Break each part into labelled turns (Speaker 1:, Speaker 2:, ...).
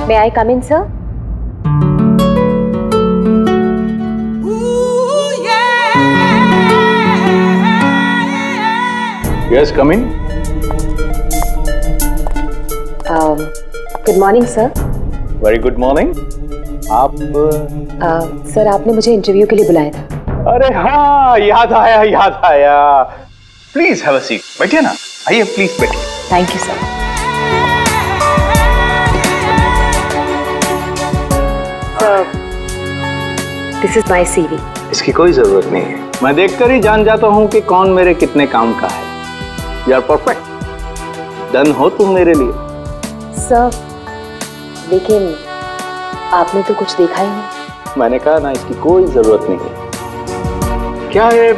Speaker 1: May I come in, sir?
Speaker 2: Yes, come in.
Speaker 1: Good morning, sir.
Speaker 2: Very good morning. आप
Speaker 1: sir आपने मुझे interview के लिए बुलाया था।
Speaker 2: अरे हाँ, याद आया। Please have a seat. बैठिए ना, आइए प्लीज बैठिए।
Speaker 1: Thank you sir. This is my CV.
Speaker 2: इसकी कोई जरूरत नहीं है, मैं देखकर ही जान जाता हूँ कि कौन मेरे कितने काम का है। यू आर परफेक्ट, डन हो तुम मेरे लिए।
Speaker 1: सर लेकिन आपने तो कुछ देखा ही नहीं।
Speaker 2: मैंने कहा ना, इसकी कोई जरूरत नहीं है। क्या है,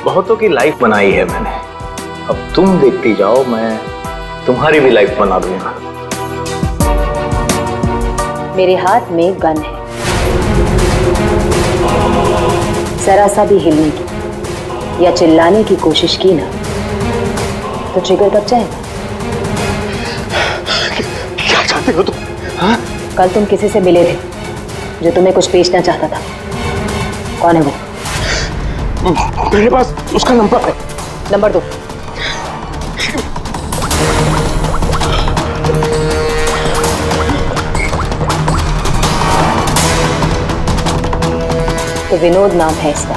Speaker 2: बहुतों की लाइफ बनाई है मैंने, अब तुम देखती जाओ, मैं तुम्हारी भी लाइफ बना दूंगा।
Speaker 1: मेरे हाथ में गन है, जरा सा भी हिलने की या चिल्लाने की कोशिश की ना तो ट्रिगर कब जाएगा।
Speaker 2: क्या चाहते हो तुम? हाँ?
Speaker 1: कल तुम किसी से मिले थे जो तुम्हें कुछ बेचना चाहता था, कौन है वो?
Speaker 2: मेरे पास उसका नंबर है।
Speaker 1: नंबर दो। तो विनोद नाम है इसका।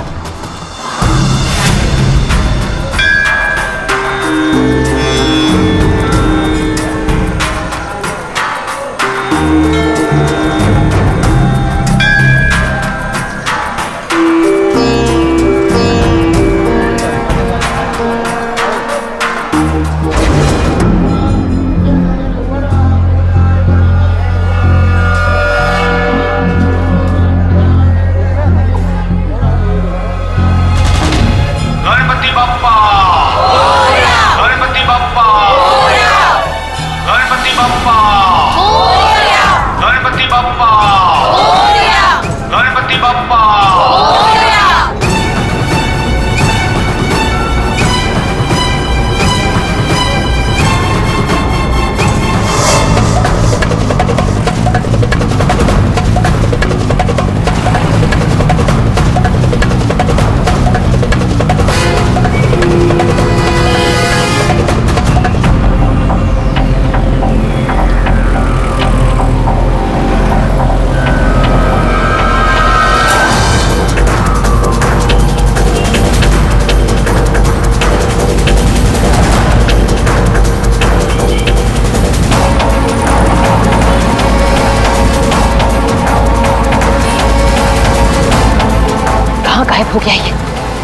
Speaker 1: गायब हो गया ये,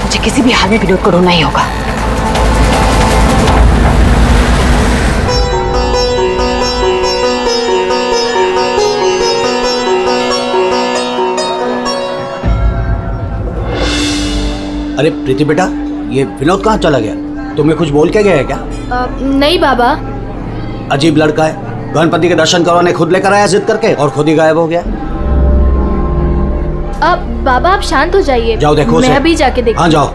Speaker 1: मुझे किसी भी हाल में विनोद को ढूंढना ही होगा।
Speaker 3: अरे प्रीति बेटा, ये विनोद कहाँ चला गया? तुम्हें कुछ बोल के गया है क्या?
Speaker 4: नहीं बाबा।
Speaker 3: अजीब लड़का है, गणपति के दर्शन करवाने खुद लेकर आया जिद करके और खुद ही गायब हो गया।
Speaker 4: अब बाबा आप शांत हो जाइए।
Speaker 3: जाओ देखो,
Speaker 4: मैं अभी जाके देखती।
Speaker 3: हाँ जाओ।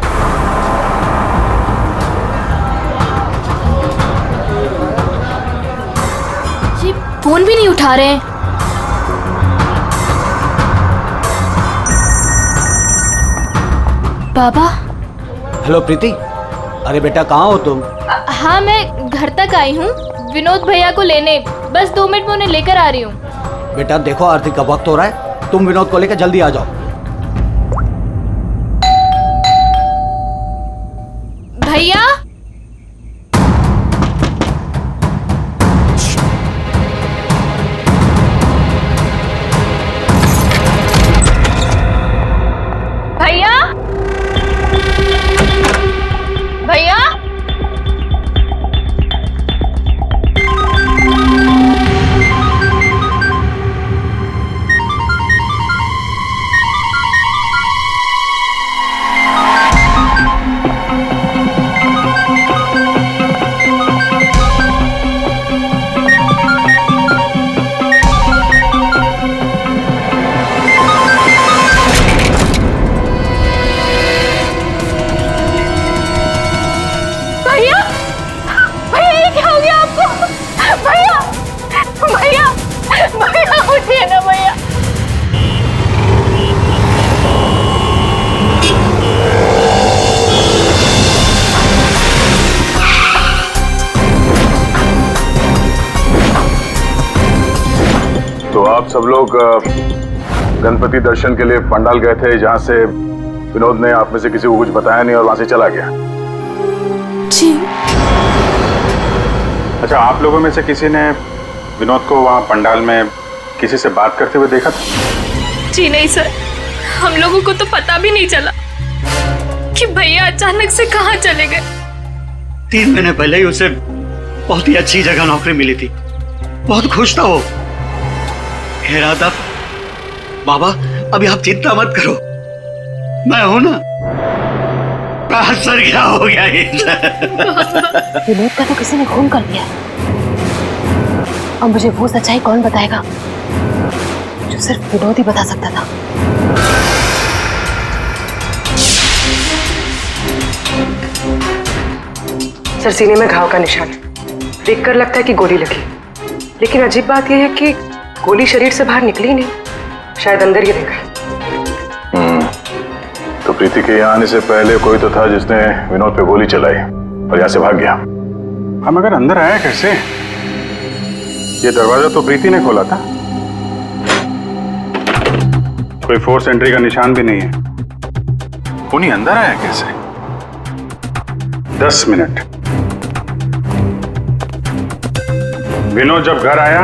Speaker 4: जी फोन भी नहीं उठा रहे हैं। बाबा।
Speaker 3: हेलो प्रीति, अरे बेटा कहाँ हो तुम?
Speaker 4: हाँ मैं घर तक आई हूँ, विनोद भैया को लेने। बस 2 मिनट में उन्हें लेकर आ रही हूँ।
Speaker 3: बेटा देखो आरती का वक्त हो रहा है, तुम विनोद को लेकर जल्दी आ जाओ।
Speaker 4: भैया। भैया। भैया।
Speaker 5: तो आप सब लोग गणपति दर्शन के लिए पंडाल गए थे, जहां से विनोद ने आप में से किसी को कुछ बताया नहीं और वहां से चला गया।
Speaker 6: जी।
Speaker 5: अच्छा, आप लोगों में से किसी ने विनोद को वहां पंडाल में किसी से बात करते हुए देखा था?
Speaker 6: जी नहीं सर, हम लोगों को तो पता भी नहीं चला कि भैया अचानक से कहाँ चले गए।
Speaker 3: 3 महीने पहले ही उसे बहुत ही अच्छी जगह नौकरी मिली थी, बहुत खुश था वो। कह रहा था बाबा अभी आप चिंता मत करो, मैं हूं ना। सर क्या हो गया
Speaker 1: विनोद का तो किसी ने खून कर दिया। अब मुझे वो सच्चाई कौन बताएगा जो सिर्फ विनोद ही बता सकता था।
Speaker 7: सर, सीने में घाव का निशान है। देखकर लगता है कि गोली लगी, लेकिन अजीब बात यह है कि गोली शरीर से बाहर निकली नहीं, शायद अंदर ही रह गई।
Speaker 5: तो प्रीति के यहाँ आने से पहले कोई तो था जिसने विनोद पे गोली चलाई और यहाँ से भाग गया। हम अगर अंदर आया कैसे? ये दरवाजा तो प्रीति ने खोला था, कोई फोर्स एंट्री का निशान भी नहीं है। उन्हीं अंदर आया कैसे? 10 मिनट। विनोद जब घर आया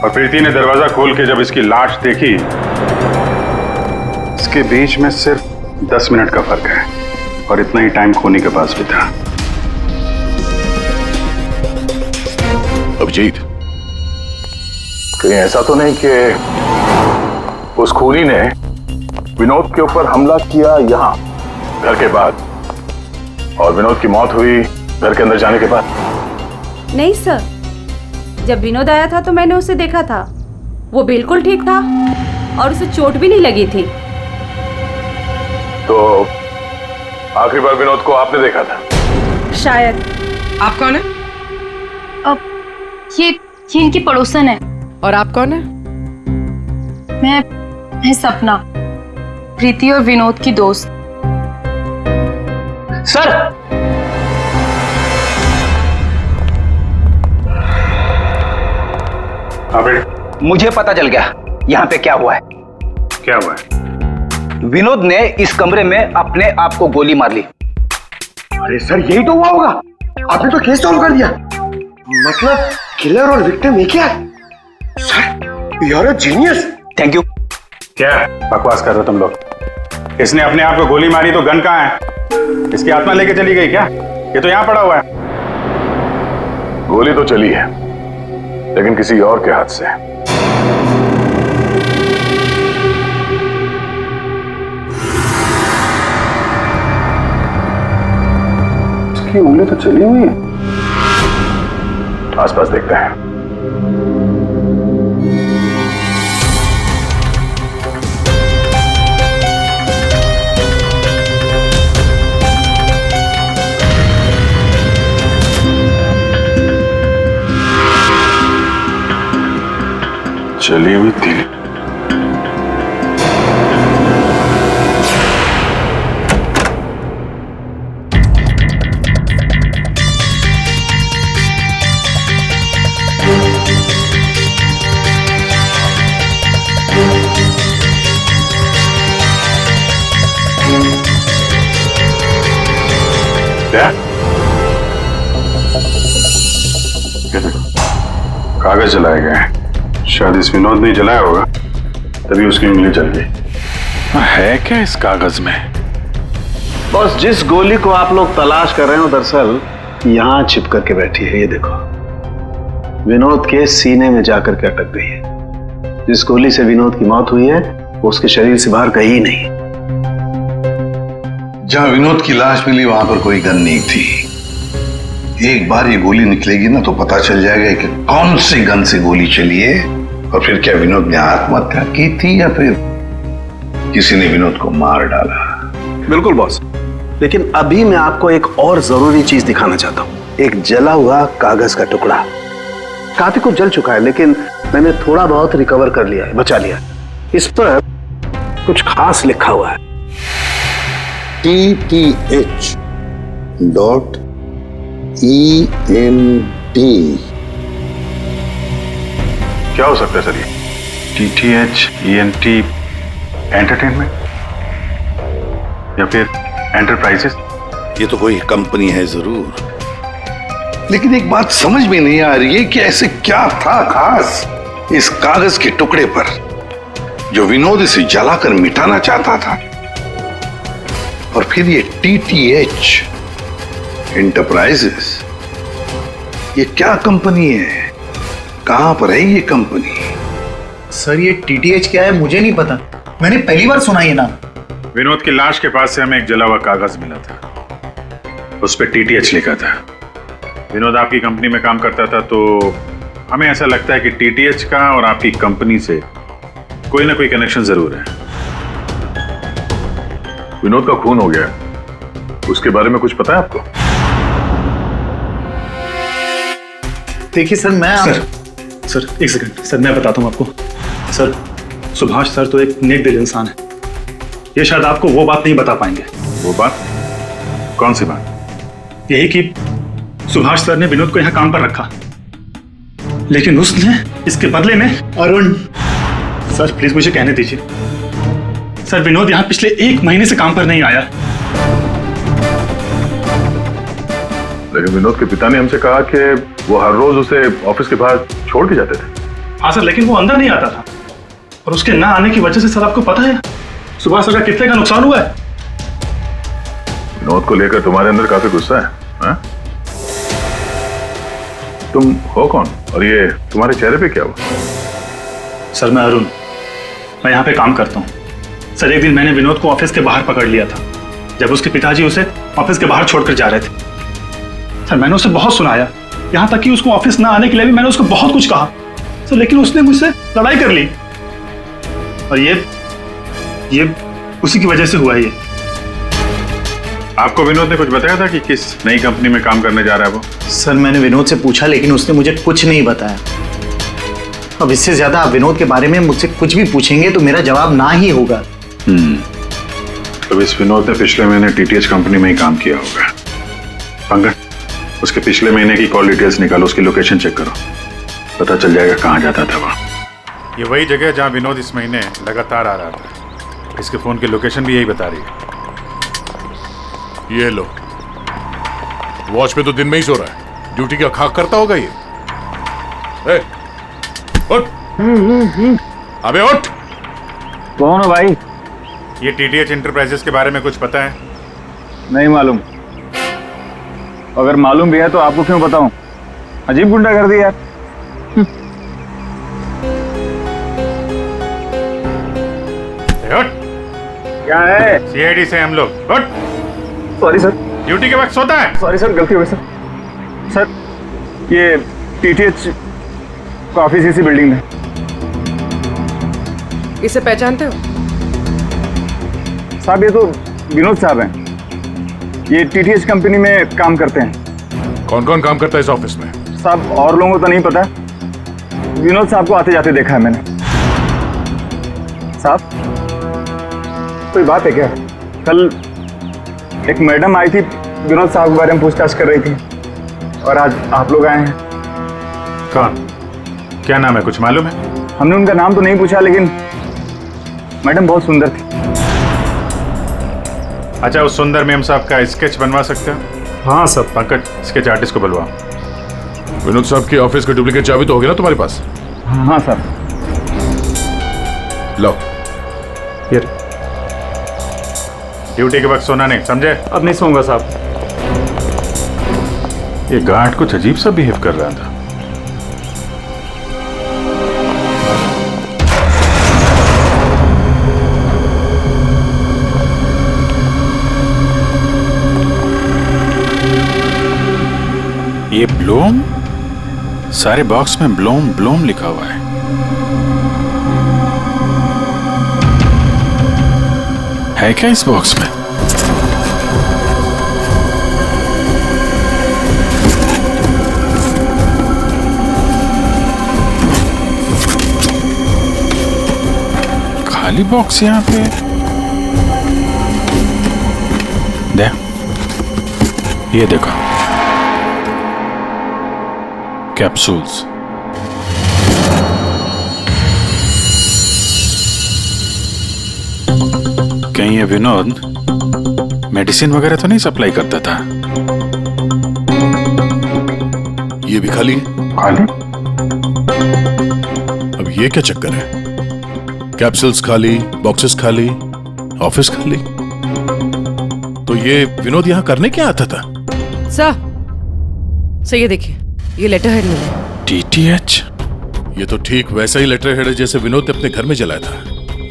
Speaker 5: और प्रीति ने दरवाजा खोल के जब इसकी लाश देखी, इसके बीच में सिर्फ 10 मिनट का फर्क है और इतना ही टाइम खूनी के पास भी था।
Speaker 2: अभिजीत,
Speaker 5: कहीं ऐसा तो नहीं कि उस खूनी ने विनोद के ऊपर हमला किया यहाँ घर के बाद और विनोद की मौत हुई घर के अंदर जाने के बाद?
Speaker 8: नहीं सर, जब विनोद आया था तो मैंने उसे देखा था, वो बिल्कुल ठीक था और उसे चोट भी नहीं लगी थी।
Speaker 5: तो आखिरी बार विनोद को आपने देखा था?
Speaker 8: शायद।
Speaker 7: आप कौन है?
Speaker 9: अब ये इनकी पड़ोसन है।
Speaker 7: और आप कौन है?
Speaker 9: मैं सपना, प्रीति और विनोद की दोस्त।
Speaker 3: सर
Speaker 10: मुझे पता चल गया यहाँ पे क्या हुआ है।
Speaker 5: क्या हुआ है?
Speaker 10: विनोद ने इस कमरे में अपने आप को गोली मार ली।
Speaker 3: अरे सर यही तो हुआ होगा, आपने तो केस सॉल्व कर दिया। मतलब किलर और विक्टिम एक ही है। Sir you are a genius.
Speaker 10: Thank you.
Speaker 5: क्या बकवास कर रहे हो तुम लोग? इसने अपने आप को गोली मारी तो गन कहाँ है? इसकी आत्मा लेके चली गई क्या? ये तो यहाँ पड़ा हुआ है। गोली तो चली है लेकिन किसी और के हाथ से। इसकी उंगली तो चली हुई है। आसपास देखते हैं। चली हुई थी। क्या? कागज जलाए गए हैं। शायद इस विनोद ने जलाया होगा, तभी उसकी उंगली जल गई। है क्या इस कागज में?
Speaker 3: बस जिस गोली को आप लोग तलाश कर रहे हो दरअसल यहाँ छिप करके बैठी है। ये देखो, विनोद के सीने में जाकर के अटक गई है। जिस गोली से विनोद की मौत हुई है वो उसके शरीर से बाहर कहीं नहीं।
Speaker 11: जहां विनोद की लाश मिली वहां पर कोई गन नहीं थी। एक बार ये गोली निकलेगी ना तो पता चल जाएगा कि कौन सी गन से गोली चली है और फिर क्या विनोद ने आत्महत्या की थी या फिर किसी ने विनोद को मार डाला।
Speaker 3: बिल्कुल बॉस, लेकिन अभी मैं आपको एक और जरूरी चीज दिखाना चाहता हूँ। एक जला हुआ कागज का टुकड़ा। काफी कुछ जल चुका है लेकिन मैंने थोड़ा बहुत रिकवर कर लिया है, बचा लिया। इस पर कुछ खास लिखा हुआ है।
Speaker 11: TTH.END
Speaker 5: क्या हो सकता है सर ये? TTH ENT एंटरटेनमेंट या फिर एंटरप्राइजेस?
Speaker 11: ये तो कोई कंपनी है जरूर, लेकिन एक बात समझ में नहीं आ रही है कि ऐसे क्या था खास इस कागज के टुकड़े पर जो विनोद इसे जलाकर मिटाना चाहता था। और फिर ये TTH एंटरप्राइजेस, ये क्या कंपनी है? कहां पर है ये कंपनी?
Speaker 2: सर ये TTH क्या है मुझे नहीं पता, मैंने पहली बार सुना ये नाम।
Speaker 5: विनोद की लाश के पास से हमें एक जला हुआ कागज मिला था, उस पर TTH लिखा था। विनोद आपकी कंपनी में काम करता था, तो हमें ऐसा लगता है कि TTH का और आपकी कंपनी से कोई ना कोई कनेक्शन जरूर है। विनोद का खून हो गया, उसके बारे में कुछ पता है आपको?
Speaker 2: देखिए सर मैं
Speaker 12: सर एक सेकंड सर, मैं बताता हूँ आपको। सर सुभाष सर तो एक नेक दिल इंसान है, ये शायद आपको वो बात नहीं बता पाएंगे।
Speaker 5: वो बात? कौन सी बात?
Speaker 12: यही कि सुभाष सर ने विनोद को यहाँ काम पर रखा, लेकिन उसने इसके बदले में अरुण। सर प्लीज मुझे कहने दीजिए। सर विनोद यहाँ पिछले 1 महीने से काम पर नहीं आया।
Speaker 5: लेकिन विनोद के पिता ने हमसे कहा कि वो हर रोज उसे ऑफिस के बाहर छोड़ के जाते थे।
Speaker 12: हाँ सर, लेकिन वो अंदर नहीं आता था, और उसके ना आने की वजह से सर आपको पता है सुभाष सर का कितने का नुकसान हुआ है।
Speaker 5: विनोद को लेकर तुम्हारे अंदर काफी गुस्सा है, हाँ? तुम हो कौन और ये तुम्हारे चेहरे पे क्या हुआ?
Speaker 12: सर मैं अरुण, मैं यहाँ पे काम करता हूँ। सर एक दिन मैंने विनोद को ऑफिस के बाहर पकड़ लिया था, जब उसके पिताजी उसे ऑफिस के बाहर छोड़कर जा रहे थे। सर मैंने उसे बहुत सुनाया, यहाँ तक कि उसको ऑफिस ना आने के लिए भी मैंने उसको बहुत कुछ कहा सर, लेकिन उसने मुझसे लड़ाई कर ली, और ये उसी की वजह से हुआ है ये।
Speaker 5: आपको विनोद ने कुछ बताया था कि किस नई कंपनी में काम करने जा रहा है वो?
Speaker 2: सर मैंने विनोद से पूछा, लेकिन उसने मुझे कुछ नहीं बताया। अब इससे ज्यादा आप विनोद के बारे में मुझसे कुछ भी पूछेंगे तो मेरा जवाब ना ही होगा।
Speaker 5: तो इस विनोद ने पिछले महीने TTH कंपनी में ही काम किया होगा। पंकज, उसके पिछले महीने की कॉल डिटेल्स निकालो, उसकी लोकेशन चेक करो, पता चल जाएगा कहाँ जाता था वह।
Speaker 13: ये वही जगह जहाँ विनोद इस महीने लगातार आ रहा था। इसके फोन की लोकेशन भी यही बता रही है।
Speaker 14: ये लो, वॉच पे तो दिन में ही सो रहा है, ड्यूटी का खाक करता होगा ये। ए, उठ, अबे उठ।
Speaker 10: कौन हो भाई?
Speaker 13: ये TTH एंटरप्राइजेस के बारे में कुछ पता है?
Speaker 10: नहीं मालूम। अगर मालूम भी है तो आपको क्यों बताऊं? अजीब गुंडा कर दिया यार।
Speaker 13: उठ।
Speaker 10: क्या है?
Speaker 13: CID से हम लोग। उठ।
Speaker 10: Sorry sir.
Speaker 13: ड्यूटी के वक्त सोता है?
Speaker 10: सॉरी सर, गलती हो गई सर। सर ये TTH का ऑफिस इसी बिल्डिंग में।
Speaker 7: इसे पहचानते हो?
Speaker 10: साहब ये तो विनोद साहब हैं, ये TTH कंपनी में काम करते हैं।
Speaker 14: कौन कौन काम करता है इस ऑफिस में?
Speaker 10: साहब और लोगों को तो नहीं पता, विनोद साहब को आते जाते देखा है मैंने। साहब कोई बात है क्या? कल एक मैडम आई थी, विनोद साहब के बारे में पूछताछ कर रही थी, और आज आप लोग आए हैं।
Speaker 13: कौन? क्या नाम है, कुछ मालूम है?
Speaker 10: हमने उनका नाम तो नहीं पूछा, लेकिन मैडम बहुत सुंदर थी।
Speaker 13: अच्छा, उस सुंदर मैम साहब का स्केच बनवा सकते हो?
Speaker 12: हाँ सर।
Speaker 13: पंकज, स्केच आर्टिस्ट को बुलवाओ।
Speaker 14: विनोद साहब की ऑफिस की डुप्लीकेट चाबी तो होगी ना तुम्हारे पास?
Speaker 10: हाँ सर।
Speaker 14: लो
Speaker 12: ये
Speaker 13: ड्यूटी के वक्त सोना नहीं, समझे?
Speaker 12: अब नहीं सोऊंगा साहब।
Speaker 13: ये गार्ड कुछ अजीब सा बिहेव कर रहा था। ये ब्लूम, सारे बॉक्स में ब्लूम ब्लूम लिखा हुआ है। है क्या इस बॉक्स में? खाली बॉक्स यहाँ पे। दे, ये देखो, कैप्सूल्स। कहीं ये विनोद मेडिसिन वगैरह तो नहीं सप्लाई करता था?
Speaker 14: ये भी खाली है।
Speaker 5: खाली?
Speaker 14: अब ये क्या चक्कर है? कैप्सूल्स खाली, बॉक्सेस खाली, ऑफिस खाली। तो ये विनोद यहाँ करने क्या आता था?
Speaker 7: सर ये देखिए, ये लेटर हेड मिला।
Speaker 13: DTH?
Speaker 14: ये तो ठीक वैसा ही लेटर हेड है जैसे विनोद ने अपने घर में जलाया था।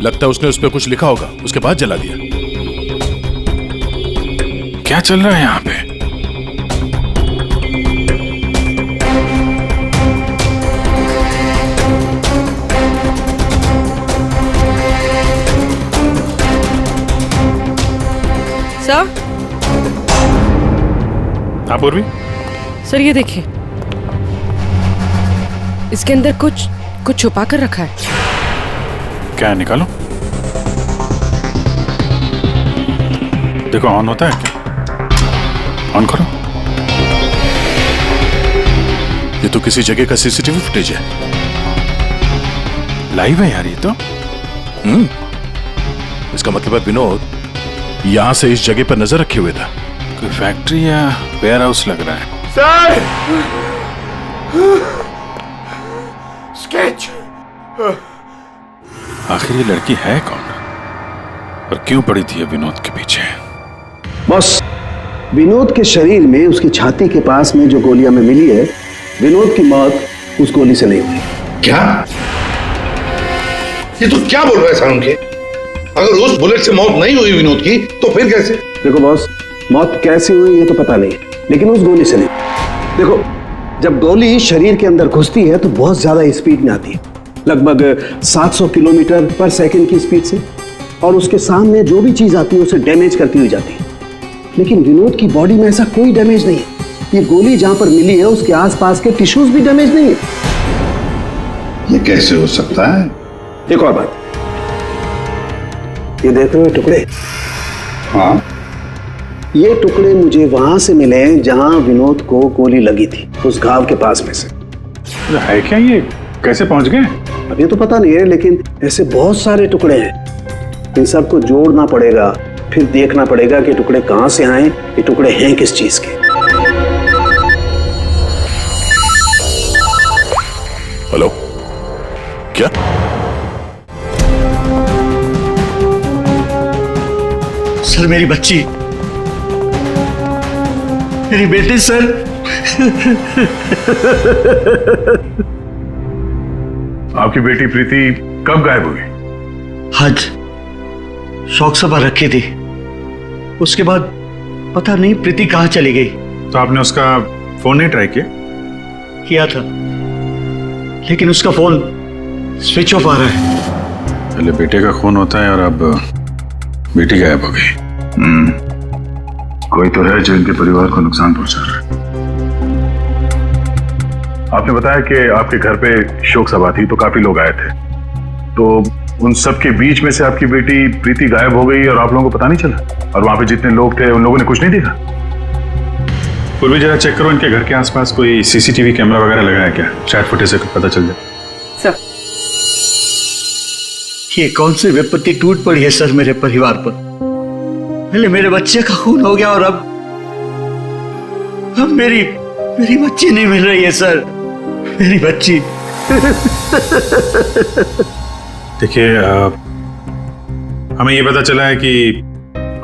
Speaker 14: लगता है उसने उस पर कुछ लिखा होगा, उसके बाद जला दिया।
Speaker 13: क्या चल रहा है यहाँ पे?
Speaker 7: सर?
Speaker 13: हाँ पूर्वी?
Speaker 7: सर ये देखिए, इसके अंदर कुछ छुपा कर रखा है।
Speaker 13: क्या है, निकालो। देखो ऑन होता है क्या? ऑन करो।
Speaker 14: ये तो किसी जगह का सीसीटीवी फुटेज है।
Speaker 13: लाइव है यार ये तो।
Speaker 14: इसका मतलब है विनोद यहां से इस जगह पर नजर रखे हुए था।
Speaker 13: कोई फैक्ट्री या वेयर हाउस लग रहा है।
Speaker 5: सर! स्केच!
Speaker 13: आखिर ये लड़की है कौन और क्यों पड़ी थी विनोद के पीछे?
Speaker 15: बस विनोद के शरीर में उसकी छाती के पास में जो गोलियां में मिली है, विनोद की मौत उस गोली से नहीं हुई।
Speaker 11: क्या? ये तो क्या बोल रहा है सारुण के? अगर उस बुलेट से मौत नहीं हुई विनोद की तो फिर कैसे?
Speaker 15: देखो बॉस, मौत कैसे हुई ये तो पता नहीं, लेकिन उस गोली से नहीं। देखो, जब गोली शरीर के अंदर घुसती है तो बहुत ज्यादा स्पीड में आती है, लगभग 700 किलोमीटर पर सेकंड की स्पीड से, और उसके सामने जो भी चीज आती है उसे डैमेज करती हुई जाती है। लेकिन विनोद की बॉडी में ऐसा कोई डैमेज नहीं है। ये गोली जहां पर मिली है उसके आसपास के टिश्यूज भी डैमेज नहीं है।
Speaker 11: ये कैसे हो सकता है?
Speaker 15: एक और बात, ये देखते हुए टुकड़े,
Speaker 11: हाँ,
Speaker 15: ये टुकड़े मुझे वहां से मिले जहां विनोद को गोली लगी थी, उस घाव के पास में से।
Speaker 13: है क्या? ये कैसे पहुंच गए?
Speaker 15: अब ये तो पता नहीं है, लेकिन ऐसे बहुत सारे टुकड़े हैं। इन सबको जोड़ना पड़ेगा, फिर देखना पड़ेगा कि टुकड़े कहां से आए, ये टुकड़े हैं किस चीज के।
Speaker 14: हेलो, क्या?
Speaker 3: सर मेरी बच्ची, मेरी बेटी सर।
Speaker 5: आपकी बेटी प्रीति कब गायब हुई?
Speaker 3: आज शौक सभा रखी थी, उसके बाद पता नहीं प्रीति कहां चली गई।
Speaker 13: तो आपने उसका फोन नहीं ट्राई किया?
Speaker 3: किया था, लेकिन उसका फोन स्विच ऑफ आ रहा है।
Speaker 13: पहले बेटे का खून होता है और अब बेटी गायब हो गई।
Speaker 5: कोई तो है जो इनके परिवार को नुकसान पहुंचा रहा है। आपने बताया कि आपके घर पे शोक सभा थी तो काफी लोग आए थे, तो उन सब के बीच में से आपकी बेटी प्रीति गायब हो गई और आप लोगों को पता नहीं चला? और वहां पे जितने लोग थे उन लोगों ने कुछ नहीं देखा?
Speaker 13: पूर्वी जरा चेक करो इनके घर के आसपास कोई सीसीटीवी कैमरा वगैरह लगा है क्या? शायद फुटेज से पता चल जाए।
Speaker 7: सर,
Speaker 3: ये कौन सी विपत्ति टूट पड़ी है सर मेरे परिवार पर? पहले मेरे बच्चे का खून हो गया और अब मेरी बच्ची नहीं मिल रही है सर, मेरी बच्ची।
Speaker 13: देखिए, हमें ये पता चला है कि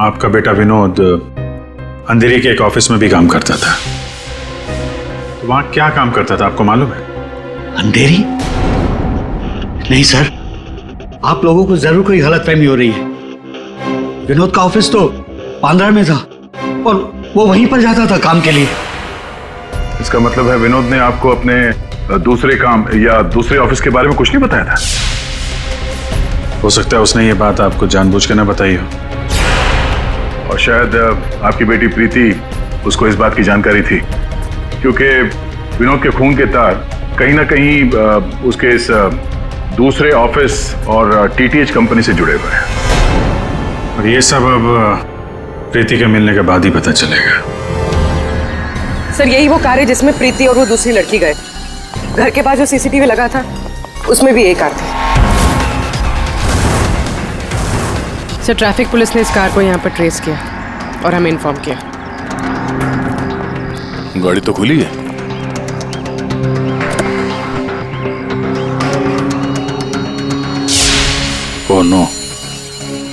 Speaker 13: आपका बेटा विनोद अंधेरी के एक ऑफिस में भी काम करता था। तो वहां क्या काम करता था आपको मालूम है?
Speaker 3: अंधेरी? नहीं सर, आप लोगों को जरूर कोई गलतफहमी हो रही है। विनोद का ऑफिस तो बांद्रा में था और वो वहीं पर जाता था काम के लिए।
Speaker 5: इसका मतलब है विनोद ने आपको अपने दूसरे काम या दूसरे ऑफिस के बारे में कुछ नहीं बताया था?
Speaker 13: हो सकता है उसने ये बात आपको जानबूझ के ना बताई हो,
Speaker 5: और शायद आपकी बेटी प्रीति उसको इस बात की जानकारी थी, क्योंकि विनोद के खून के तार कहीं ना कहीं उसके इस दूसरे ऑफिस और टीटीएच कंपनी से जुड़े हुए हैं।
Speaker 13: और ये सब अब प्रीति के मिलने के बाद ही पता चलेगा।
Speaker 7: सर यही वो कार है जिसमें प्रीति और वो दूसरी लड़की गए। घर के पास जो सीसीटीवी लगा था उसमें भी एक कार थी। सर ट्रैफिक पुलिस ने इस कार को यहाँ पर ट्रेस किया और हमें इन्फॉर्म किया।
Speaker 14: गाड़ी तो खुली है।
Speaker 13: ओह नो,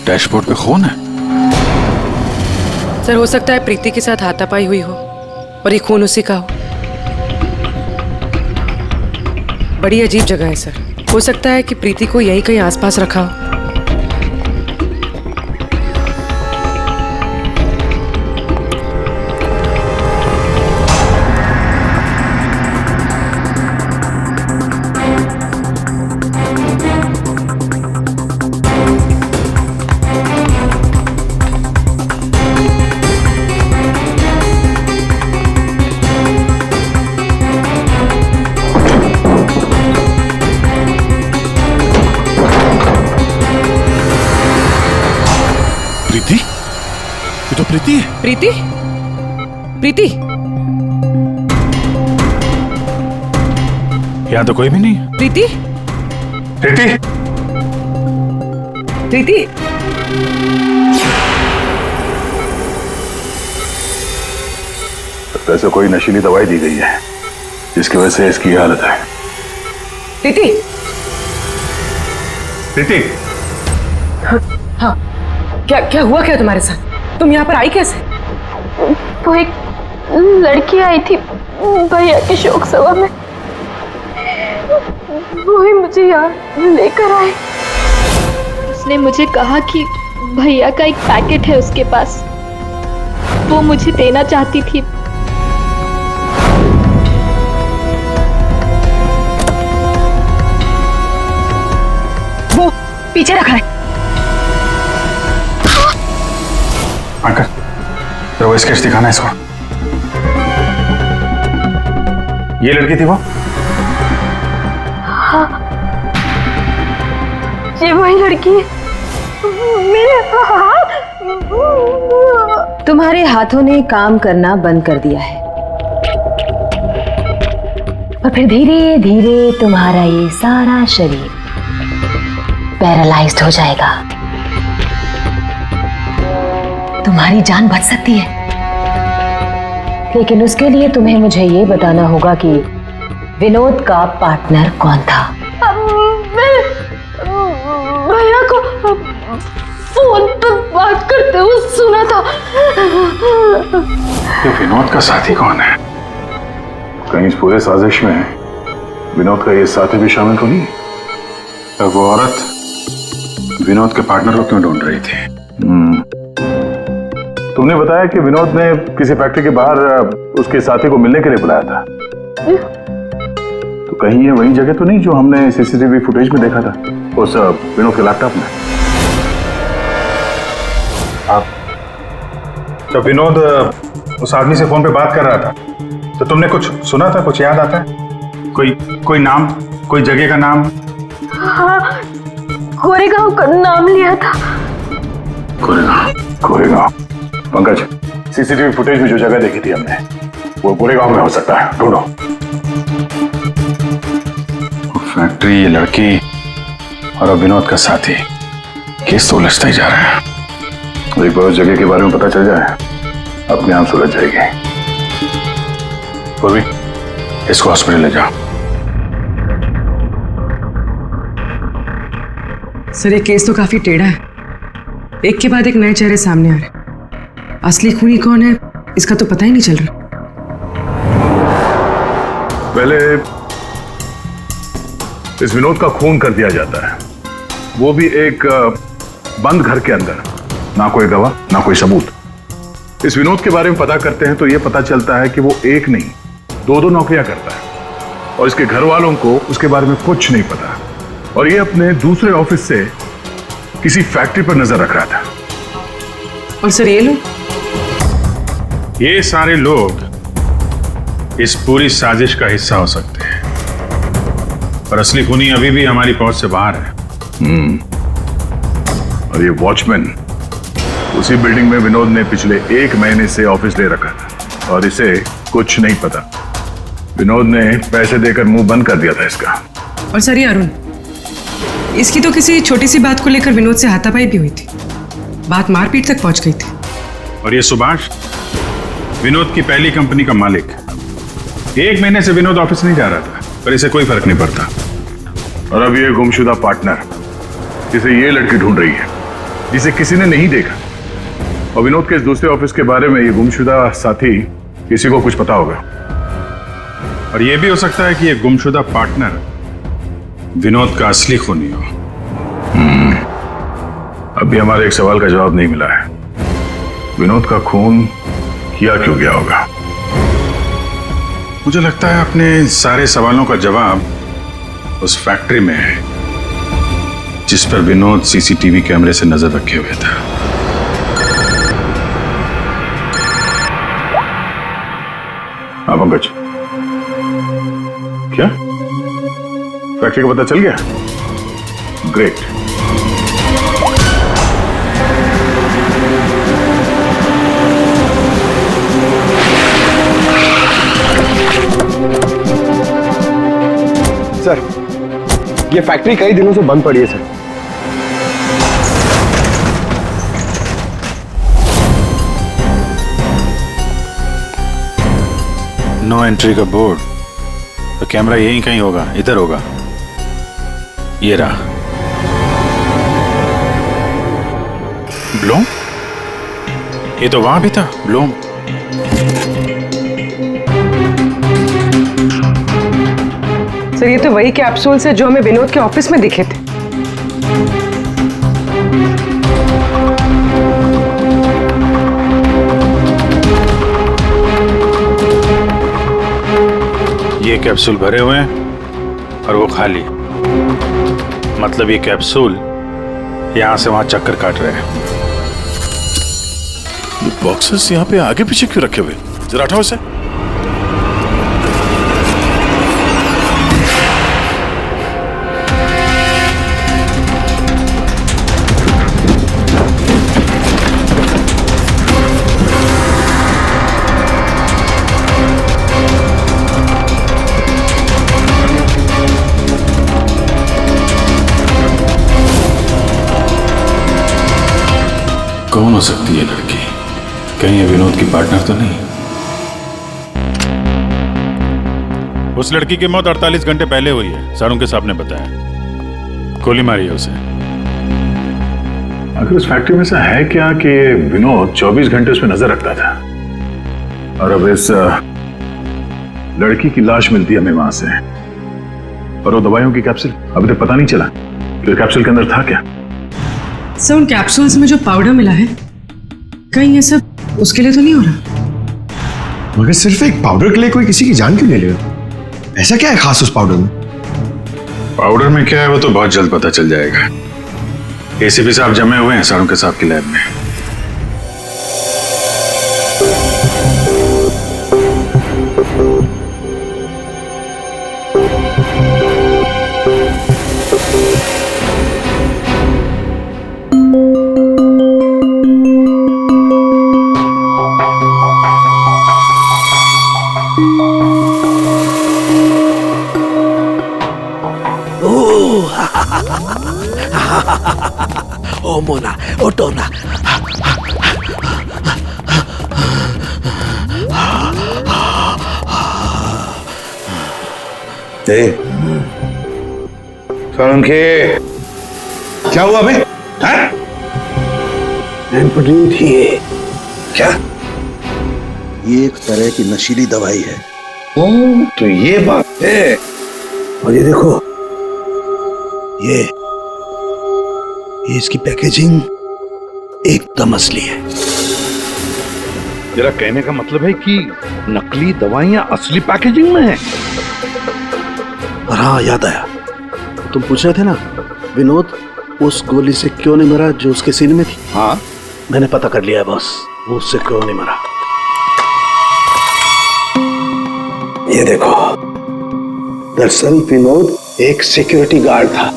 Speaker 13: डैशबोर्ड पे खून है।
Speaker 7: सर हो सकता है प्रीति के साथ हाथापाई हुई हो और ये खून उसी का हो। बड़ी अजीब जगह है सर, हो सकता है कि प्रीति को यहीं कहीं आसपास रखा हो।
Speaker 14: प्रीति?
Speaker 7: प्रीति? प्रीति?
Speaker 13: यहाँ तो कोई भी नहीं।
Speaker 7: प्रीति?
Speaker 13: प्रीति?
Speaker 7: प्रीति?
Speaker 5: वैसे कोई नशीली दवाई दी गई है जिसकी वजह से इसकी हालत है।
Speaker 7: प्रीति?
Speaker 13: प्रीति?
Speaker 7: हाँ, क्या हुआ क्या तुम्हारे साथ? तुम यहाँ पर आई कैसे?
Speaker 4: वो एक लड़की आई थी भैया के शोक सभा में, वो ही मुझे यहाँ लेकर आई। उसने मुझे कहा कि भैया का एक पैकेट है उसके पास, वो मुझे देना चाहती थी।
Speaker 7: वो पीछे रखा है।
Speaker 13: अंकल, तो वो स्केच दिखाना इसको। ये लड़की थी वो?
Speaker 4: हाँ, ये वही लड़की है। मेरे हाथ।
Speaker 1: तुम्हारे हाथों ने काम करना बंद कर दिया है और फिर धीरे धीरे तुम्हारा ये सारा शरीर पैरालाइज्ड हो जाएगा। तुम्हारी जान बच सकती है, लेकिन उसके लिए तुम्हें मुझे ये बताना होगा कि विनोद का पार्टनर कौन था।
Speaker 4: भैया को फोन पर बात करते हुए सुना था।
Speaker 13: ये विनोद का साथी कौन है?
Speaker 5: कहीं इस पूरे साजिश में विनोद का ये साथी भी शामिल तो नहीं?
Speaker 13: तो वो औरत विनोद के पार्टनर को क्यों ढूंढ रही थी?
Speaker 5: तुमने बताया कि विनोद ने किसी फैक्ट्री के बाहर उसके साथी को मिलने के लिए बुलाया था, तो कहीं ये वही जगह तो नहीं जो हमने सीसीटीवी फुटेज में देखा था उस विनोद के लैपटॉप में?
Speaker 13: तो विनोद उस आदमी से फोन पे बात कर रहा था, तो तुमने कुछ सुना था? कुछ याद आता है? कोई नाम, कोई जगह का नाम?
Speaker 4: हाँ, कोरेगांव का नाम लिया था।
Speaker 5: कोरेगांव। पंकज, सीसीटीवी फुटेज में जो जगह देखी थी हमने वो कोरेगांव में हो सकता है, ढूंढो।
Speaker 13: फैक्ट्री, ये लड़की और अब विनोद का साथी, केस तो उलझता ही जा रहा है।
Speaker 5: एक बार उस जगह के बारे में पता चल जाए, अपने आप सुलझ जाएगी।
Speaker 13: पूर्वी, इसको हॉस्पिटल ले जाओ।
Speaker 7: सर ये केस तो काफी टेढ़ा है, एक के बाद एक नए चेहरे सामने आ रहे। असली खूनी कौन है इसका तो पता ही नहीं चल रहा।
Speaker 5: पहले इस विनोद का खून कर दिया जाता है, वो भी एक बंद घर के अंदर, ना कोई गवाह ना कोई सबूत। इस विनोद के बारे में पता करते हैं तो यह पता चलता है कि वो एक नहीं दो नौकरियां करता है और इसके घर वालों को उसके बारे में कुछ नहीं पता, और ये अपने दूसरे ऑफिस से किसी फैक्ट्री पर नजर रख रहा था।
Speaker 7: और सर ये लोग,
Speaker 13: ये सारे लोग इस पूरी साजिश का हिस्सा हो सकते हैं, पर असली खूनी अभी भी हमारी पहुंच से बाहर है।
Speaker 5: और ये वॉचमैन उसी बिल्डिंग में विनोद ने पिछले 1 महीने से ऑफिस ले रखा था और इसे कुछ नहीं पता। विनोद ने पैसे देकर मुंह बंद कर दिया था इसका।
Speaker 7: और सर ये अरुण, इसकी तो किसी छोटी सी बात को लेकर विनोद से हाथापाई भी हुई थी। बात मारपीट तक पहुंच गई थी।
Speaker 13: और ये सुभाष विनोद की पहली कंपनी का मालिक। 1 महीने से विनोद ऑफिस नहीं जा रहा था, पर इसे कोई फर्क नहीं पड़ता।
Speaker 5: और अब ये गुमशुदा पार्टनर जिसे ये लड़की ढूंढ रही है, जिसे किसी ने नहीं देखा, और विनोद के इस दूसरे ऑफिस के बारे में ये गुमशुदा साथी किसी को कुछ पता होगा।
Speaker 13: और ये भी हो सकता है कि ये गुमशुदा पार्टनर विनोद का असली खूनी हो।
Speaker 5: अभी हमारे एक सवाल का जवाब नहीं मिला है। विनोद का खून किया क्यों गया होगा?
Speaker 13: मुझे लगता है अपने सारे सवालों का जवाब उस फैक्ट्री में है जिस पर विनोद सीसीटीवी कैमरे से नजर रखे हुए था।
Speaker 5: हाँ पंकज, क्या फैक्ट्री का पता चल गया? ग्रेट।
Speaker 10: सर, ये फैक्ट्री कई दिनों से बंद पड़ी है सर।
Speaker 13: नो एंट्री का बोर्ड, तो कैमरा यहीं कहीं होगा, इधर होगा। ये रहा। ब्लूम? ये तो वहां भी था, ब्लूम।
Speaker 7: सर ये तो वही कैप्सूल्स है जो हमें विनोद के ऑफिस में दिखे थे।
Speaker 13: ये कैप्सूल भरे हुए हैं और वो खाली। मतलब ये कैप्सूल यहां से वहां चक्कर काट रहे हैं।
Speaker 14: ये बॉक्सेस यहाँ पे आगे पीछे क्यों रखे हुए? जरा हटाओ इसे।
Speaker 13: कौन हो सकती है लड़की? कहीं ये विनोद की पार्टनर तो नहीं? उस लड़की की मौत 48 घंटे पहले हुई है, सारों के साहब ने बताया। गोली मारी है उसे।
Speaker 5: आखिर उस फैक्ट्री में से है क्या कि विनोद 24 घंटे उसमें नजर रखता था, और अब इस लड़की की लाश मिलती है हमें वहां से, और वो दवाइयों की कैप्सूल अभी तक पता नहीं चला कि कैप्सूल के अंदर था क्या।
Speaker 7: सर उन कैप्सूल्स में जो पाउडर मिला है, कहीं ये सब उसके लिए तो नहीं हो रहा?
Speaker 16: मगर सिर्फ एक पाउडर के लिए कोई किसी की जान क्यों ले लेगा? ऐसा क्या है खास उस पाउडर में?
Speaker 13: पाउडर में क्या है वो तो बहुत जल्द पता चल जाएगा। एसीपी साहब जमे हुए हैं सारों के साहब की लैब में।
Speaker 17: ओ मोना, ओ टोना।
Speaker 11: सोलंकी, क्या हुआ बे?
Speaker 15: एम्फेटामिन थी ये।
Speaker 11: क्या?
Speaker 15: ये एक तरह की नशीली दवाई है।
Speaker 11: तो ये बात है।
Speaker 15: और ये देखो, ये इसकी पैकेजिंग एकदम असली है।
Speaker 11: तेरा कहने का मतलब है कि नकली दवाइयां असली पैकेजिंग में हैं?
Speaker 15: और हाँ, याद आया, तुम पूछ रहे थे ना विनोद उस गोली से क्यों नहीं मरा जो उसके सीने में थी।
Speaker 11: हाँ,
Speaker 15: मैंने पता कर लिया है बॉस, वो उससे क्यों नहीं मरा। ये देखो, दरअसल विनोद एक सिक्योरिटी गार्ड था।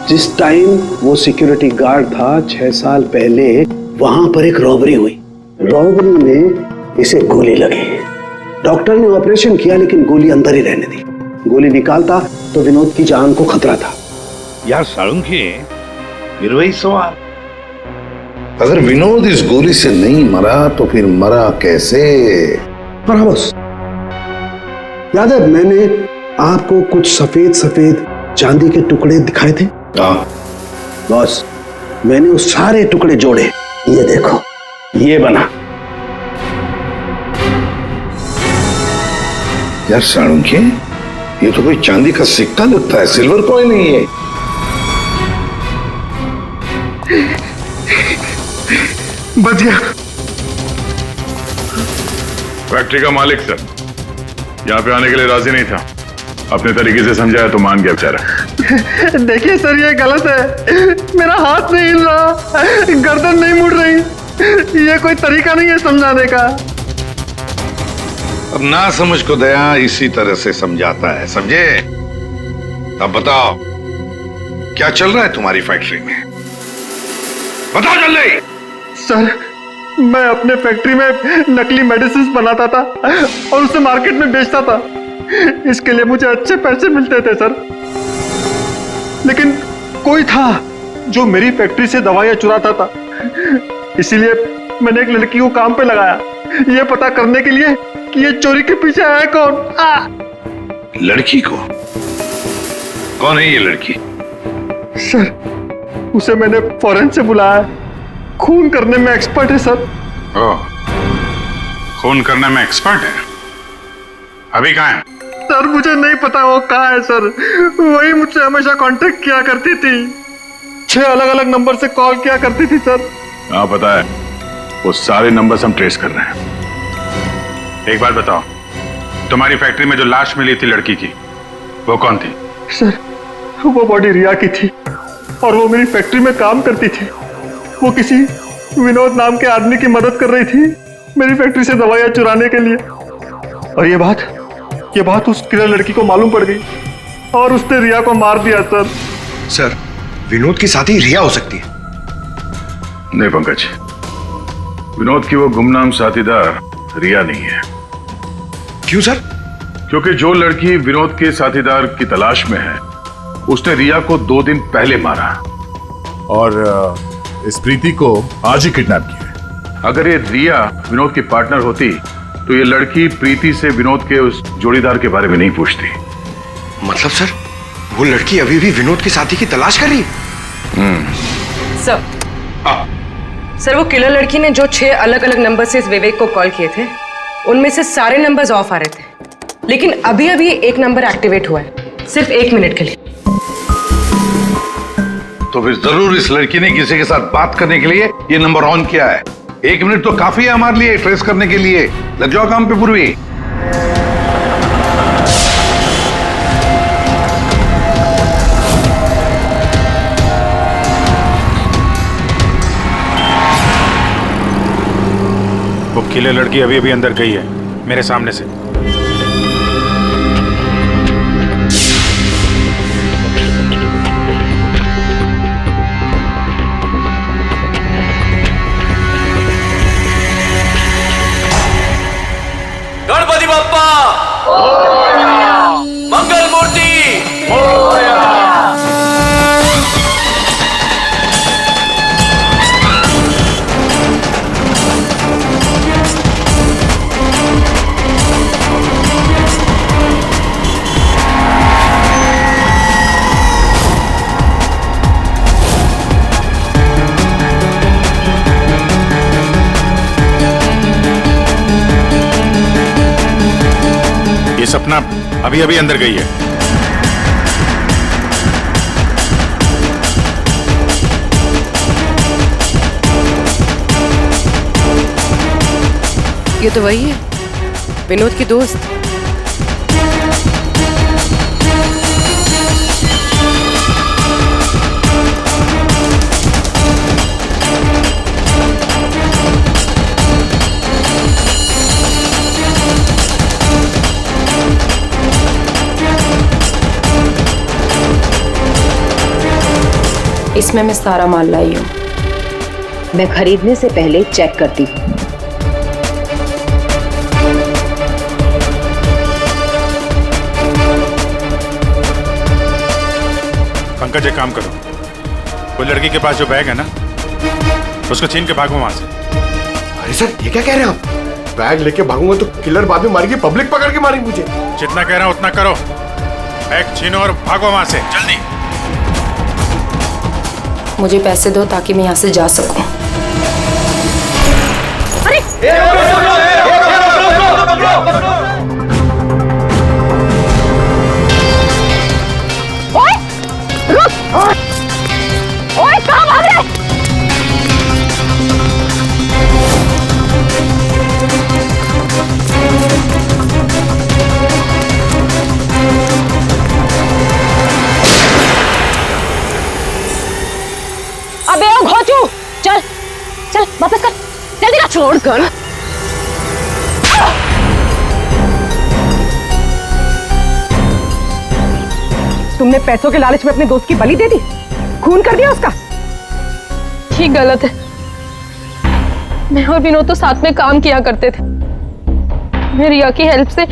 Speaker 15: जिस टाइम वो सिक्योरिटी गार्ड था 6 साल पहले वहां पर एक रॉबरी हुई। रॉबरी में इसे गोली लगी। डॉक्टर ने ऑपरेशन किया लेकिन गोली अंदर ही रहने दी। गोली निकालता तो विनोद की जान को खतरा था।
Speaker 11: यार साळुंखे, फिर वही सवाल, अगर विनोद इस गोली से नहीं मरा तो फिर मरा कैसे?
Speaker 15: पर हाँ बॉस, याद है मैंने आपको कुछ सफेद सफेद चांदी के टुकड़े दिखाए थे?
Speaker 11: हाँ
Speaker 15: बॉस, मैंने वो सारे टुकड़े जोड़े, ये देखो ये बना।
Speaker 11: यार साणुंखे, ये तो कोई चांदी का सिक्का लगता है, सिल्वर कॉइन नहीं है।
Speaker 10: बच गया।
Speaker 13: फैक्ट्री का मालिक सर यहाँ पे आने के लिए राजी नहीं था। अपने तरीके से समझाया तो मान गया बेचारा।
Speaker 10: देखिए सर, ये गलत है। मेरा हाथ नहीं हिल रहा, गर्दन नहीं मुड़ रही। ये कोई तरीका नहीं है समझाने का।
Speaker 11: अब ना समझ को दया इसी तरह से समझाता है, समझे? अब बताओ क्या चल रहा है तुम्हारी फैक्ट्री में? बताओ जल्दी।
Speaker 10: सर, मैं अपने फैक्ट्री में नकली मेडिसिन बनाता था और उसे मार्केट में बेचता था। इसके लिए मुझे अच्छे पैसे मिलते थे सर। लेकिन कोई था जो मेरी फैक्ट्री से दवाइयां चुराता था। इसीलिए मैंने एक लड़की को काम पे लगाया, ये पता करने के लिए कि ये चोरी के पीछे है कौन।
Speaker 11: लड़की को? कौन है ये लड़की?
Speaker 10: सर, उसे मैंने फॉरेन से बुलाया। खून करने में एक्सपर्ट है सर।
Speaker 13: ओह, खून करने में एक्सपर्ट है? अभी कहाँ है?
Speaker 10: सर, मुझे नहीं पता वो कहाँ है सर। वही मुझसे हमेशा कांटेक्ट किया करती थी, 6 अलग अलग नंबर से कॉल किया करती थी सर।
Speaker 13: हाँ पता है, वो सारे नंबर्स हम ट्रेस कर रहे हैं। एक बात बताओ, तुम्हारी फैक्ट्री में जो लाश मिली थी लड़की की, वो कौन थी?
Speaker 10: सर, वो बॉडी रिया की थी और वो मेरी फैक्ट्री में काम करती थी। वो किसी विनोद नाम के आदमी की मदद कर रही थी मेरी फैक्ट्री से दवाइयां चुराने के लिए। और ये बात उस किलर लड़की को मालूम पड़ गई और उसने रिया को मार दिया सर।
Speaker 16: सर, विनोद की साथी रिया हो सकती है।
Speaker 13: नहीं पंकज, विनोद की वो गुमनाम साथीदार रिया नहीं है।
Speaker 16: क्यों सर?
Speaker 13: क्योंकि जो लड़की विनोद के साथीदार की तलाश में है, उसने रिया को 2 दिन पहले मारा
Speaker 14: और इस प्रीति को आज ही किडनैप किया।
Speaker 13: अगर ये रिया विनोद की पार्टनर होती तो ये लड़की प्रीति से विनोद के उस जोड़ीदार के बारे में नहीं पूछती।
Speaker 16: मतलब सर, वो लड़की अभी भी विनोद के साथी की तलाश कर रही है?
Speaker 7: सर, वो किलर लड़की ने जो 6 अलग अलग नंबर से इस विवेक को कॉल किए थे, उनमें से सारे नंबर्स ऑफ आ रहे थे। लेकिन अभी अभी एक नंबर एक्टिवेट हुआ है, सिर्फ 1 मिनट के लिए।
Speaker 11: तो फिर जरूर इस लड़की ने किसी के साथ बात करने के लिए ये नंबर ऑन किया है। 1 मिनट तो काफी है हमारे लिए ट्रेस करने के लिए। लग जाओ काम पे पूर्वी।
Speaker 12: वो किले लड़की अभी अभी अंदर गई है, मेरे सामने से।
Speaker 18: गणपति बप्पा मंगल मूर्ति
Speaker 12: ये सपना अभी अभी अंदर गई है।
Speaker 7: ये तो वही है, विनोद की दोस्त।
Speaker 9: इसमें मैं सारा माल लाई हूँ। मैं खरीदने से पहले चेक करती हूँ।
Speaker 12: पंकज, एक काम करो, वो लड़की के पास जो बैग है ना,
Speaker 13: उसको छीन के भागो वहां से।
Speaker 16: अरे सर, ये क्या कह रहे हैं आप? बैग लेके भागूंगा तो किलर बाद में मारेगी, पब्लिक पकड़ के मारेगी मुझे।
Speaker 13: जितना कह रहा हूं उतना करो। बैग छीनो और भागो वहां से, जल्दी।
Speaker 9: मुझे पैसे दो ताकि मैं यहाँ से जा सकूं।
Speaker 1: ओए, रुक! ओए, कहाँ भाग रहे? अबे ओ घोचू, चल चल वापस कर, जल्दी कर। छोड़ कर।
Speaker 7: तुमने पैसों के लालच में अपने दोस्त की बलि दे दी, खून कर दिया उसका।
Speaker 6: ये गलत है। मैं और विनोद तो साथ में काम किया करते थे। मैं रिया की हेल्प से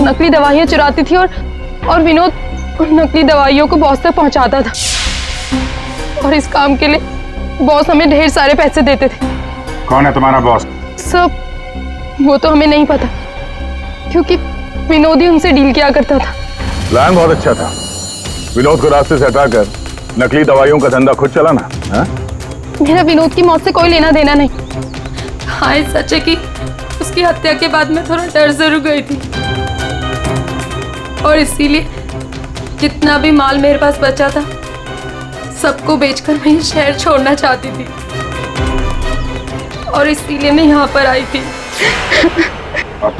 Speaker 6: नकली दवाइयां चुराती थी और विनोद उन नकली दवाइयों को बॉस तक पहुंचाता था। और इस काम के लिए बॉस हमें ढेर सारे पैसे देते थे।
Speaker 13: कौन है तुम्हारा बॉस?
Speaker 6: सब वो तो हमें नहीं पता, क्योंकि विनोद ही उनसे डील किया करता था।
Speaker 5: प्लान बहुत अच्छा था। विनोद को रास्ते से हटाकर नकली दवाइयों का धंधा खुद चलाना। हाँ?
Speaker 6: मेरा विनोद की मौत से कोई लेना देना नहीं।
Speaker 4: हाँ, सच है कि उसकी हत्या के बाद मैं थोड़ा डर जरूर गई थी, और इसीलिए जितना भी माल मेरे पास बचा था सबको बेचकर मैं ये शहर छोड़ना चाहती थी, और इसीलिए मैं यहाँ पर आई थी।
Speaker 13: और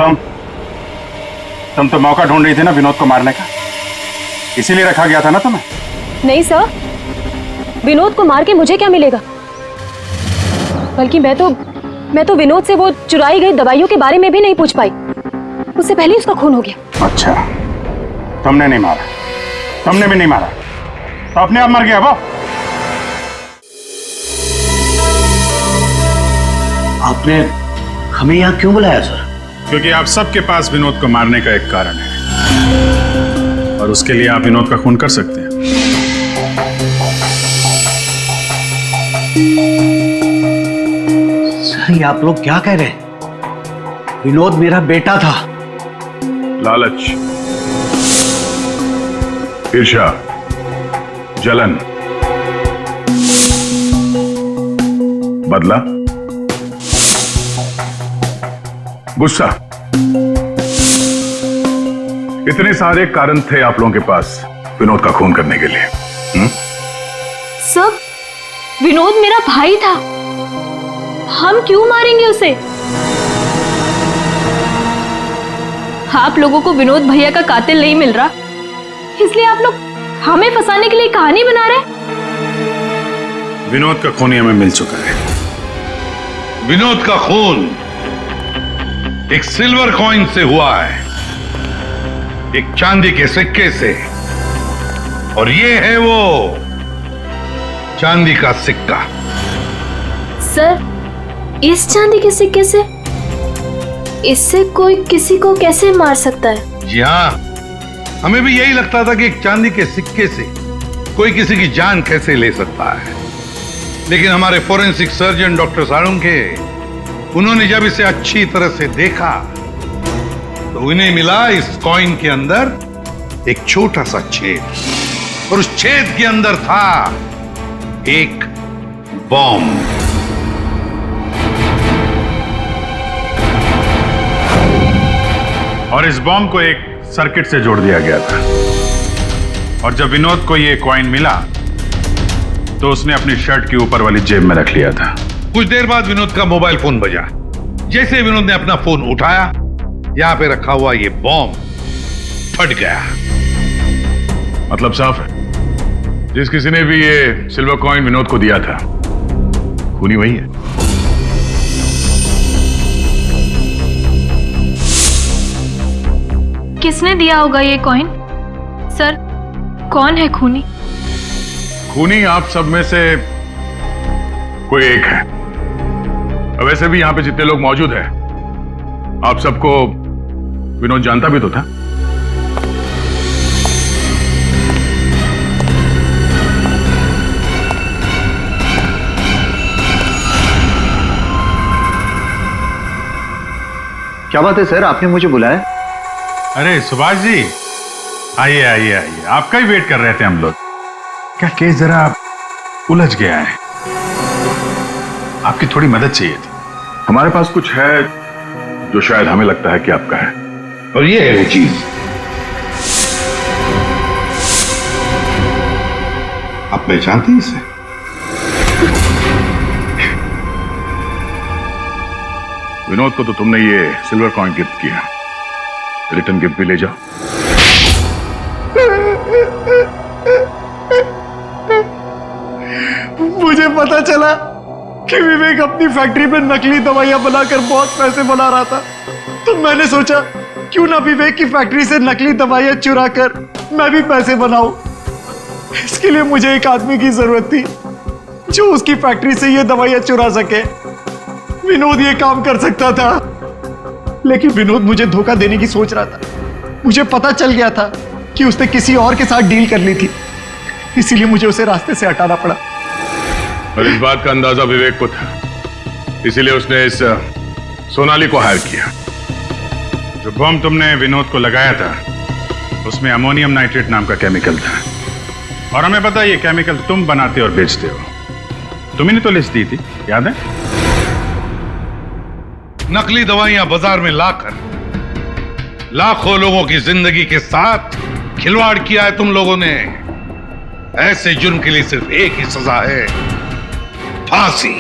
Speaker 13: तुम तो मौका ढूंढ रही थी ना विनोद को मारने का, इसीलिए रखा गया था ना तुम्हें?
Speaker 1: नहीं सर, विनोद को मार के मुझे क्या मिलेगा? बल्कि मैं तो विनोद से वो चुराई गई दवाइयों के बारे में भी नहीं पूछ पाई। उससे पहले उसका खून हो गया।
Speaker 13: अच्छा, तुमने नहीं मारा, तुमने भी नहीं मारा, तो अपने आप मर गया वो।
Speaker 3: आपने हमें यहाँ क्यों बुलाया सर?
Speaker 13: क्योंकि आप सबके पास विनोद को मारने का एक कारण है, और उसके लिए आप विनोद का खून कर सकते हैं।
Speaker 3: सर, ये आप लोग क्या कह रहे हैं? विनोद मेरा बेटा था।
Speaker 5: लालच, ईर्ष्या, जलन, बदला, गुस्सा, इतने सारे कारण थे आप लोगों के पास विनोद का खून करने के लिए।
Speaker 6: सब विनोद मेरा भाई था, हम क्यों मारेंगे उसे? आप लोगों को विनोद भैया का कातिल नहीं मिल रहा, इसलिए आप लोग हमें फंसाने के लिए कहानी बना रहे हैं।
Speaker 13: विनोद का खून हमें मिल चुका है।
Speaker 11: विनोद का खून एक सिल्वर कॉइन से हुआ है, एक चांदी के सिक्के से, और ये है वो चांदी का सिक्का।
Speaker 4: सर, इस चांदी के सिक्के से? इससे कोई किसी को कैसे मार सकता है?
Speaker 11: जी हाँ, हमें भी यही लगता था कि एक चांदी के सिक्के से कोई किसी की जान कैसे ले सकता है, लेकिन हमारे फोरेंसिक सर्जन डॉक्टर साळुंखे, उन्होंने जब इसे अच्छी तरह से देखा तो उन्हें मिला इस कॉइन के अंदर एक छोटा सा छेद, और उस छेद के अंदर था एक बॉम्ब।
Speaker 13: और इस बॉम्ब को एक सर्किट से जोड़ दिया गया था, और जब विनोद को ये कॉइन मिला तो उसने अपनी शर्ट के ऊपर वाली जेब में रख लिया था।
Speaker 11: कुछ देर बाद विनोद का मोबाइल फोन बजा। जैसे विनोद ने अपना फोन उठाया, यहां पे रखा हुआ ये बॉम्ब फट गया।
Speaker 5: मतलब साफ है, जिस किसी ने भी ये सिल्वर कॉइन विनोद को दिया था, खूनी वही है।
Speaker 6: किसने दिया होगा ये कॉइन? सर, कौन है खूनी?
Speaker 5: खूनी आप सब में से कोई एक है। वैसे भी यहां पे जितने लोग मौजूद हैं, आप सबको विनोद जानता भी तो था।
Speaker 10: क्या बात है सर, आपने मुझे बुलाया?
Speaker 13: अरे सुभाष जी, आइए आइए आइए, आपका ही वेट कर रहे थे हम लोग। क्या केस जरा उलझ गया है, आपकी थोड़ी मदद चाहिए थी।
Speaker 5: हमारे पास कुछ है जो शायद हमें लगता है कि आपका है,
Speaker 11: और ये है वो चीज। आप पहचानते हैं इसे?
Speaker 5: विनोद को तो तुमने ये सिल्वर कॉइन गिफ्ट किया, रिटर्न गिफ्ट भी ले जाओ।
Speaker 10: मुझे पता चला कि विवेक अपनी फैक्ट्री में नकली दवाइयां बनाकर बहुत पैसे बना रहा था, तो मैंने सोचा क्यों ना विवेक की फैक्ट्री से नकली दवाइयां चुरा कर मैं भी पैसे बनाऊं। इसके लिए मुझे एक आदमी की जरूरत थी जो उसकी फैक्ट्री से ये दवाइयां चुरा सके। विनोद ये काम कर सकता था, लेकिन विनोद मुझे धोखा देने की सोच रहा था। मुझे पता चल गया था कि उसने किसी और के साथ डील कर ली थी, इसीलिए मुझे उसे रास्ते से हटाना पड़ा।
Speaker 13: और इस बात का अंदाजा विवेक को था, इसीलिए उसने इस सोनाली को हायर किया। जो बम तुमने विनोद को लगाया था उसमें अमोनियम नाइट्रेट नाम का केमिकल था, और हमें पता है ये केमिकल तुम बनाते और बेचते हो। तुम्ही ने तो लिस्ट दी थी, याद है?
Speaker 11: नकली दवाइयां बाजार में लाकर लाखों लोगों की जिंदगी के साथ खिलवाड़ किया है तुम लोगों ने। ऐसे जुर्म के लिए सिर्फ एक ही सजा है, फांसी।